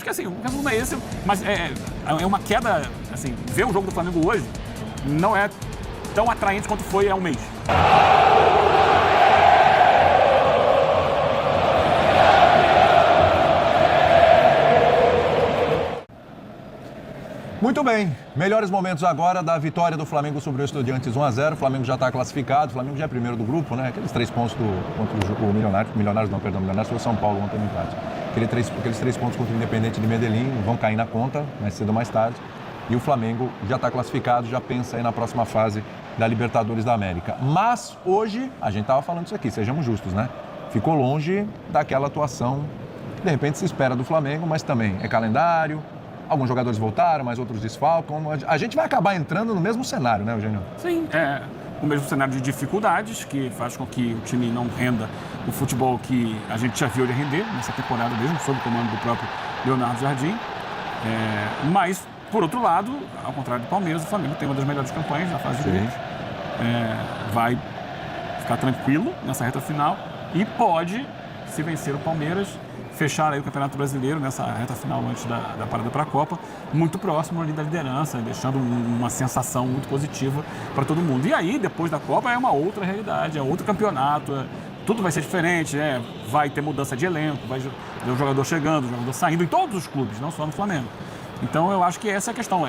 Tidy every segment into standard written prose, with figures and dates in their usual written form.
Acho que assim, o resumo é esse, mas é uma queda, assim, ver o jogo do Flamengo hoje não é tão atraente quanto foi há um mês. Muito bem, melhores momentos agora da vitória do Flamengo sobre o Estudiantes 1-0. O Flamengo já está classificado, o Flamengo já é primeiro do grupo, né? Aqueles 3 pontos contra o Milionários foi o São Paulo ontem no empate. Aqueles 3 pontos contra o Independente de Medellín vão cair na conta, mais cedo ou mais tarde. E o Flamengo já está classificado, já pensa aí na próxima fase da Libertadores da América. Mas hoje, a gente estava falando isso aqui, sejamos justos, né? Ficou longe daquela atuação, de repente se espera do Flamengo, mas também é calendário. Alguns jogadores voltaram, mas outros desfalcam. A gente vai acabar entrando no mesmo cenário, né, Eugênio? Sim, é o mesmo cenário de dificuldades, que faz com que o time não renda o futebol que a gente já viu ele render nessa temporada mesmo, sob o comando do próprio Leonardo Jardim. Mas, por outro lado, ao contrário do Palmeiras, o Flamengo tem uma das melhores campanhas na fase de grupos. Vai ficar tranquilo nessa reta final e pode, se vencer o Palmeiras, fechar aí o Campeonato Brasileiro nessa reta final antes da parada para a Copa, muito próximo ali da liderança, deixando uma sensação muito positiva para todo mundo. E aí, depois da Copa, é uma outra realidade, é outro campeonato, tudo vai ser diferente, vai ter mudança de elenco, vai ter um jogador chegando, um jogador saindo em todos os clubes, não só no Flamengo. Então, eu acho que essa é a questão.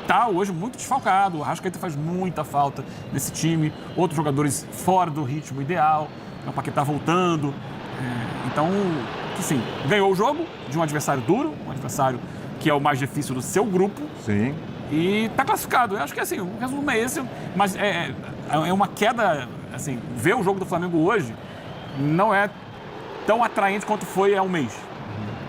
Tá hoje muito desfalcado, o Arrascaeta faz muita falta nesse time, outros jogadores fora do ritmo ideal, o Paquetá voltando. Então, sim, ganhou o jogo de um adversário duro, um adversário que é o mais difícil do seu grupo. Sim. E está classificado. Eu acho que assim, o resumo é esse, mas é uma queda, assim, ver o jogo do Flamengo hoje não é tão atraente quanto foi há um mês.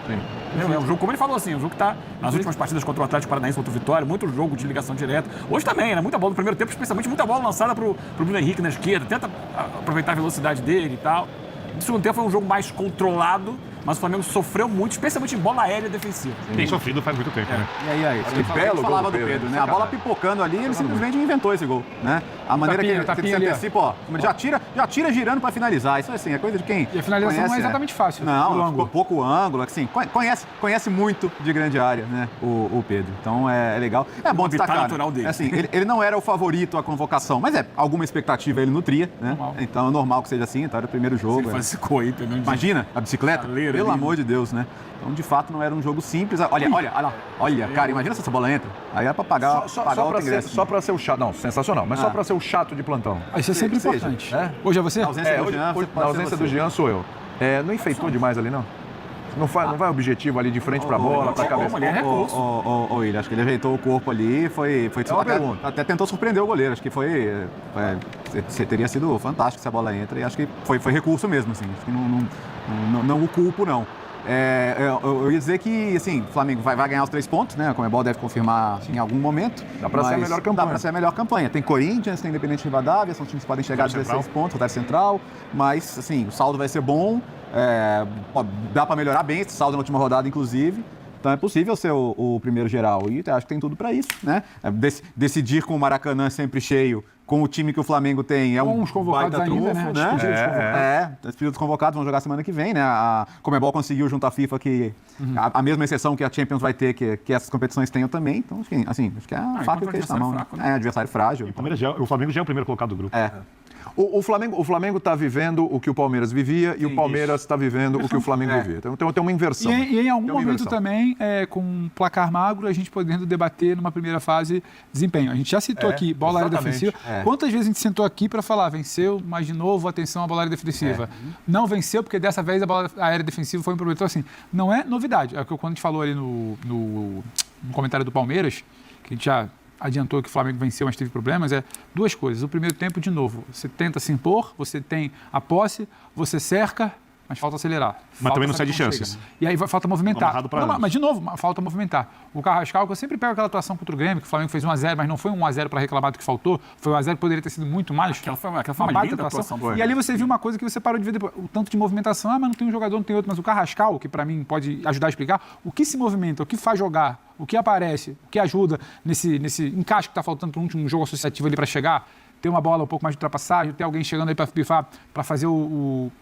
Sim. É um jogo, como ele falou assim, um jogo que está nas últimas partidas contra o Atlético Paranaense, contra o Vitória, muito jogo de ligação direta. Hoje também, muita bola no primeiro tempo, especialmente muita bola lançada para o Bruno Henrique na esquerda, tenta aproveitar a velocidade dele e tal. No segundo tempo foi um jogo mais controlado, mas o Flamengo sofreu muito, especialmente em bola aérea defensiva. Tem sofrido faz muito tempo, né? E aí? A gente falava do Pedro, né? A bola pipocando ali, ele simplesmente inventou esse gol, né? A maneira que ele se antecipa, ó, já tira girando para finalizar. Isso assim, é coisa de quem E a finalização conhece, não é exatamente fácil. Não, ficou pouco ângulo, assim, conhece muito de grande área, né? O Pedro. Então é legal. É bom destacar. Natural dele. Assim, ele não era o favorito à convocação, mas alguma expectativa ele nutria, né? Normal. Então é normal que seja assim, então era o primeiro jogo. Ele faz esse coi, pegando. Imagina a bicicleta, pelo amor de Deus, né? Então, de fato, não era um jogo simples. Olha, cara, imagina se essa bola entra. Aí era pra pagar outro ingresso. Só pra ser o chato, não, sensacional, mas só pra ser o chato de plantão. Isso é sempre importante. Hoje é você? Na ausência do Jean, na ausência do Jean sou eu. Não enfeitou demais ali, não? Não vai objetivo ali de frente pra bola, pra cabeça. William, acho que ele ajeitou o corpo ali, foi até tentou surpreender o goleiro. Acho que teria sido fantástico se a bola entra e acho que foi recurso mesmo, assim. Acho que não o culpo, não. Eu ia dizer que, assim, o Flamengo vai ganhar os 3 pontos, né? A Conmebol deve confirmar em algum momento. Dá pra ser a melhor campanha. Dá pra ser a melhor campanha. Tem Corinthians, tem Independente Rivadavia, são times que podem chegar a 16 pontos, Rosário Central, mas, assim, o saldo vai ser bom, dá pra melhorar bem esse saldo na última rodada, inclusive. Então é possível ser o primeiro geral e acho que tem tudo para isso, né? Decidir com o Maracanã sempre cheio, com o time que o Flamengo tem, com os convocados ainda, trunfo, né? Os períodos convocados vão jogar semana que vem, né? A Conmebol conseguiu junto à FIFA que a mesma exceção que a Champions vai ter, que essas competições tenham também. Então, enfim, assim, acho que é a faca que eles na mão. Fraco, né? Adversário frágil. O Flamengo já é o primeiro colocado do grupo. O Flamengo está vivendo o que o Palmeiras vivia e o Palmeiras está vivendo o que o Flamengo vivia. Então tem uma inversão. E em algum momento também, com um placar magro, a gente podendo debater numa primeira fase desempenho. A gente já citou aqui bola aérea defensiva. Quantas vezes a gente sentou aqui para falar, venceu, mas de novo, atenção à bola aérea defensiva. Não venceu, porque dessa vez a bola aérea defensiva foi um problema. Então, assim, não é novidade. É o que quando a gente falou ali no comentário do Palmeiras, que a gente já adiantou que o Flamengo venceu, mas teve problemas, 2 coisas. O primeiro tempo, de novo, você tenta se impor, você tem a posse, você cerca, mas falta acelerar. Mas também não sai de chances. E aí falta movimentar. Mas de novo, falta movimentar. O Carrascal, que eu sempre pego aquela atuação contra o Grêmio, que o Flamengo fez 1-0, mas não foi 1-0 para reclamar do que faltou, foi 1-0 que poderia ter sido muito mais. Aquela foi uma linda atuação. E ali você viu uma coisa que você parou de ver depois, o tanto de movimentação, mas não tem um jogador, não tem outro, mas o Carrascal, que para mim pode ajudar a explicar, o que se movimenta, o que faz jogar, o que aparece, o que ajuda nesse encaixe que está faltando para um último jogo associativo ali para chegar. ter uma bola um pouco mais de ultrapassagem, ter alguém chegando aí para bifar, para fazer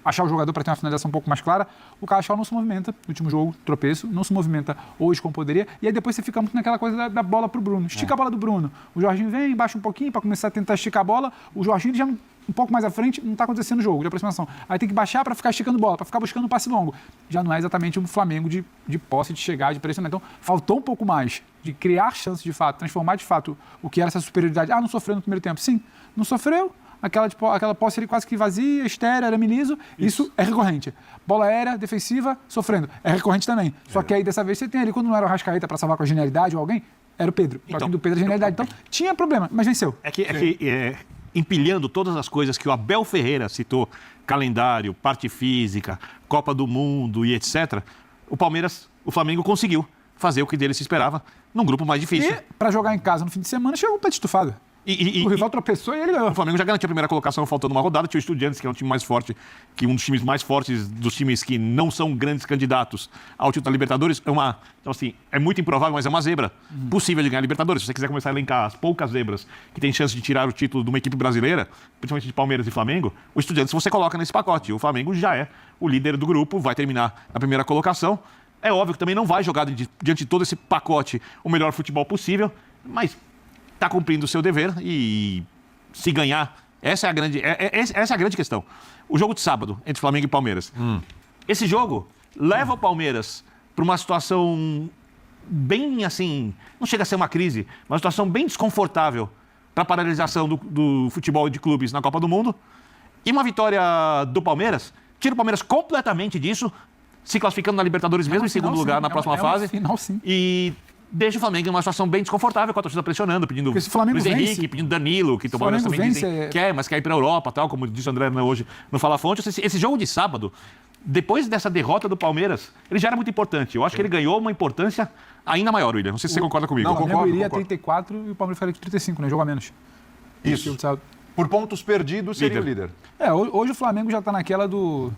achar o jogador para ter uma finalização um pouco mais clara. O Carrascal não se movimenta no último jogo, tropeço, não se movimenta hoje como poderia, e aí depois você fica muito naquela coisa da bola pro Bruno. Estica a bola do Bruno. O Jorginho vem, baixa um pouquinho para começar a tentar esticar a bola. O Jorginho já um pouco mais à frente, não está acontecendo o jogo de aproximação. Aí tem que baixar para ficar esticando bola, para ficar buscando um passe longo. Já não é exatamente um Flamengo de posse, de chegar, de pressionar. Então, faltou um pouco mais de criar chances de fato, transformar de fato o que era essa superioridade. Não sofreu no primeiro tempo. Sim, não sofreu. Aquela posse ali quase que vazia, estéreo, era Miliso. Isso é recorrente. Bola aérea, defensiva, sofrendo. É recorrente também. Só que aí, dessa vez, você tem ali, quando não era o Arrascaeta para salvar com a genialidade ou alguém, era o Pedro. O do Pedro é genialidade. Então, tinha problema, mas venceu. Empilhando todas as coisas que o Abel Ferreira citou, calendário, parte física, Copa do Mundo e etc., o Flamengo conseguiu fazer o que dele se esperava num grupo mais difícil. E, para jogar em casa no fim de semana, chegou um pé de estufado. O rival tropeçou e ele ganhou. O Flamengo já garantiu a primeira colocação faltando uma rodada. Tinha o Estudiantes, que é um time mais forte, que um dos times mais fortes dos times que não são grandes candidatos ao título da Libertadores. Então, assim, é muito improvável, mas é uma zebra possível de ganhar a Libertadores. Se você quiser começar a elencar as poucas zebras que tem chance de tirar o título de uma equipe brasileira, principalmente de Palmeiras e Flamengo, o Estudiantes você coloca nesse pacote. O Flamengo já é o líder do grupo, vai terminar na primeira colocação. É óbvio que também não vai jogar diante de todo esse pacote o melhor futebol possível, mas está cumprindo o seu dever e se ganhar, essa é a grande questão. O jogo de sábado entre Flamengo e Palmeiras. Esse jogo leva o Palmeiras para uma situação bem assim, não chega a ser uma crise, uma situação bem desconfortável para a paralisação do futebol de clubes na Copa do Mundo. E uma vitória do Palmeiras tira o Palmeiras completamente disso, se classificando na Libertadores mesmo em segundo lugar na próxima fase. Final, sim. E deixa o Flamengo em uma situação bem desconfortável, com a torcida pressionando, pedindo Luiz Henrique, pedindo Danilo, que tomou também dizem quer, mas quer ir para a Europa, tal, como disse o André hoje no Fala Fonte. Esse jogo de sábado, depois dessa derrota do Palmeiras, ele já era muito importante. Eu acho que ele ganhou uma importância ainda maior, William. Não sei se você concorda comigo. Não, o Flamengo iria a 34 e o Palmeiras ficaria com 35, né? Jogo a menos. Isso. Por pontos perdidos, seria o líder. Hoje o Flamengo já está naquela do...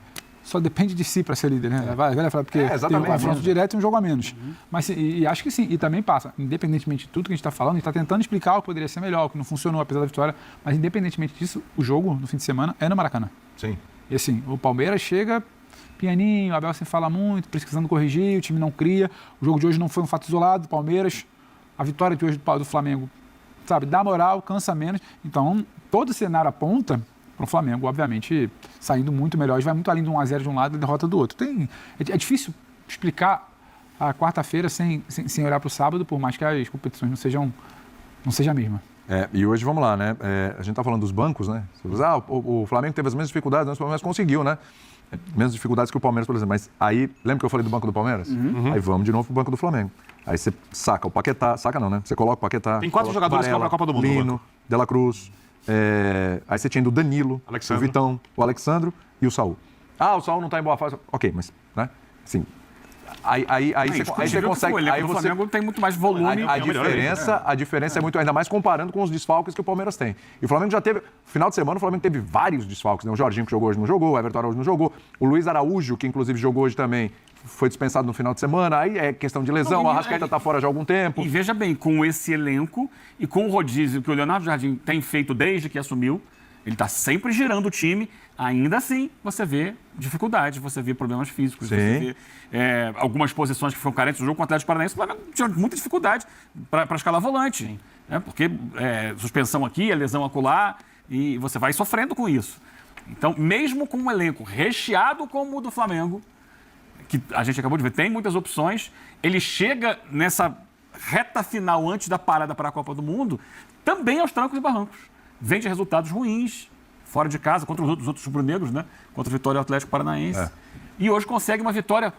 Só depende de si para ser líder, né? Vai falar, porque tem um confronto direto e um jogo a menos. Mas e acho que sim, e também passa, independentemente de tudo que a gente está falando, a gente está tentando explicar o que poderia ser melhor, o que não funcionou, apesar da vitória, mas independentemente disso, o jogo no fim de semana é no Maracanã. Sim. E assim, o Palmeiras chega pianinho, o Abel sem fala muito, precisando corrigir, o time não cria, o jogo de hoje não foi um fato isolado do Palmeiras, a vitória de hoje do Flamengo, sabe, dá moral, cansa menos, então todo o cenário aponta para o Flamengo, obviamente, saindo muito melhor. Vai muito além de 1-0 de um lado e derrota do outro. É difícil explicar a quarta-feira sem olhar para o sábado, por mais que as competições não sejam a mesma. E hoje, vamos lá, né? A gente está falando dos bancos, né? O Flamengo teve as mesmas dificuldades, mas o Palmeiras conseguiu, né? Mesmas dificuldades que o Palmeiras, por exemplo. Mas aí, lembra que eu falei do banco do Palmeiras? Aí vamos de novo para o banco do Flamengo. Aí você saca o Paquetá, saca não, né? Você coloca o Paquetá. Tem 4 jogadores que vão para a Copa do Mundo. Lino, De La Cruz. Aí você tinha do Danilo, o Vitão, o Alexandro e o Saul. O Saul não está em boa fase. Ok, mas, né? Assim, aí você consegue. O Flamengo tem muito mais volume. A diferença é muito, ainda mais comparando com os desfalques que o Palmeiras tem. E o Flamengo já teve, final de semana, o Flamengo teve vários desfalques, né? O Jorginho que jogou hoje não jogou, o Everton Araújo não jogou, o Luiz Araújo, que inclusive jogou hoje também, foi dispensado no final de semana, aí é questão de lesão, o Arrascaeta está fora já há algum tempo. E veja bem, com esse elenco e com o rodízio que o Leonardo Jardim tem feito desde que assumiu, ele está sempre girando o time, ainda assim você vê dificuldades, você vê problemas físicos, você vê algumas posições que foram carentes no jogo com o Atlético Paranaense, o Flamengo tinha muita dificuldade para escalar volante, né? Porque suspensão aqui, a lesão acolá, e você vai sofrendo com isso. Então, mesmo com um elenco recheado como o do Flamengo, que a gente acabou de ver, tem muitas opções, ele chega nessa reta final antes da parada para a Copa do Mundo, também aos trancos e barrancos. Vem de resultados ruins, fora de casa, contra os outros rubro-negros, né? Contra o Vitória e o Atlético Paranaense. E hoje consegue uma vitória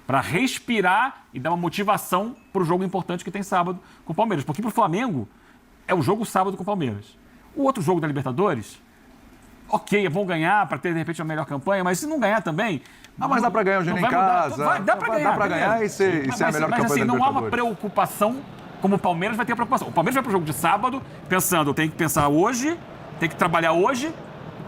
para respirar e dar uma motivação para o jogo importante que tem sábado com o Palmeiras. Porque para o Flamengo é o jogo sábado com o Palmeiras. O outro jogo da Libertadores, ok, é bom ganhar para ter, de repente, uma melhor campanha, mas se não ganhar também... mas dá para ganhar o jogo em casa. Dá para ganhar e ser a melhor campanha da Libertadores. Mas assim, não há uma preocupação como o Palmeiras vai ter a preocupação. O Palmeiras vai para o jogo de sábado pensando, eu tenho que pensar hoje, tenho que trabalhar hoje,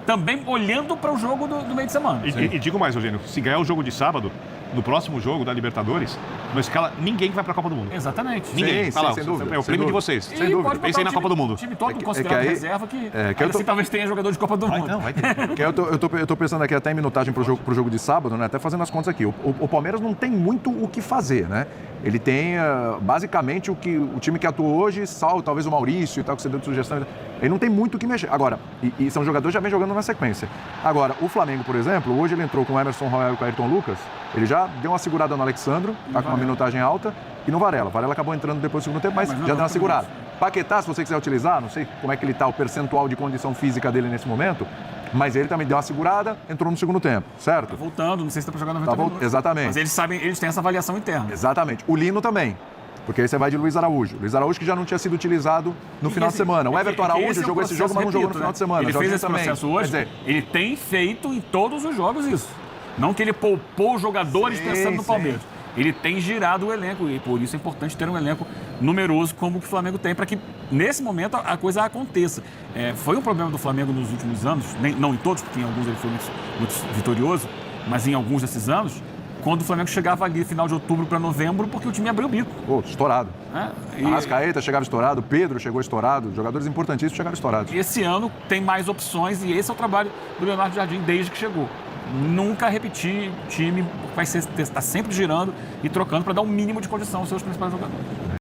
também olhando para o jogo do meio de semana. E digo mais, Eugênio, se ganhar o jogo de sábado, no próximo jogo da Libertadores, não escala ninguém que vai para a Copa do Mundo. Exatamente. Ninguém. Sim, Fala, sim, sem dúvida, é o sem prêmio de dúvida. vocês. Sem dúvida. Pode botar Pensem o na time- Copa do Mundo. O time todo que considerado aí- reserva que que eu tô- assim, talvez tenha jogador de Copa do Mundo. Não, vai ter. Que eu tô pensando aqui até em minutagem pro jogo de sábado, né? Até fazendo as contas aqui. O Palmeiras não tem muito o que fazer, né? Ele tem basicamente o time que atuou hoje, salvo talvez o Maurício e tal, que você deu de sugestão. Ele não tem muito o que mexer. Agora, e são jogadores que já vem jogando na sequência. Agora, o Flamengo, por exemplo, hoje ele entrou com o Emerson Royal e com o Ayrton Lucas. Ele já deu uma segurada no Alexandro, tá com uma minutagem alta, e no Varela. O Varela acabou entrando depois do segundo tempo, mas mas não já deu uma também. segurada. Paquetá, se você quiser utilizar, não sei como é que ele tá, o percentual de condição física dele nesse momento, mas ele também deu uma segurada, entrou no segundo tempo, certo? Voltando, não sei se dá pra jogar 90 Tá minutos. exatamente. Mas eles sabem, eles têm essa avaliação interna. Exatamente. O Lino também. Porque aí você vai de Luiz Araújo. Luiz Araújo que já não tinha sido utilizado no final de semana. O Everton Araújo jogou esse jogo, mas não jogou no final de semana. Ele Jorginho fez esse também. processo hoje. Quer dizer, Ele tem feito em todos os jogos isso. Não que ele poupou jogadores Sim, pensando no sim. Palmeiras. Ele tem girado o elenco e por isso é importante ter um elenco numeroso como o que o Flamengo tem para que nesse momento a coisa aconteça. Foi um problema do Flamengo nos últimos anos, não em todos, porque em alguns ele foi muito vitorioso, mas em alguns desses anos, quando o Flamengo chegava ali final de outubro para novembro, porque o time abriu o bico. pô, estourado. Né? E Arrascaeta chegava estourado, Pedro chegou estourado, jogadores importantíssimos chegaram estourados. esse ano tem mais opções e esse é o trabalho do Leonardo Jardim desde que chegou. Nunca repetir time, vai ser, está sempre girando e trocando para dar um mínimo de condição aos seus principais jogadores.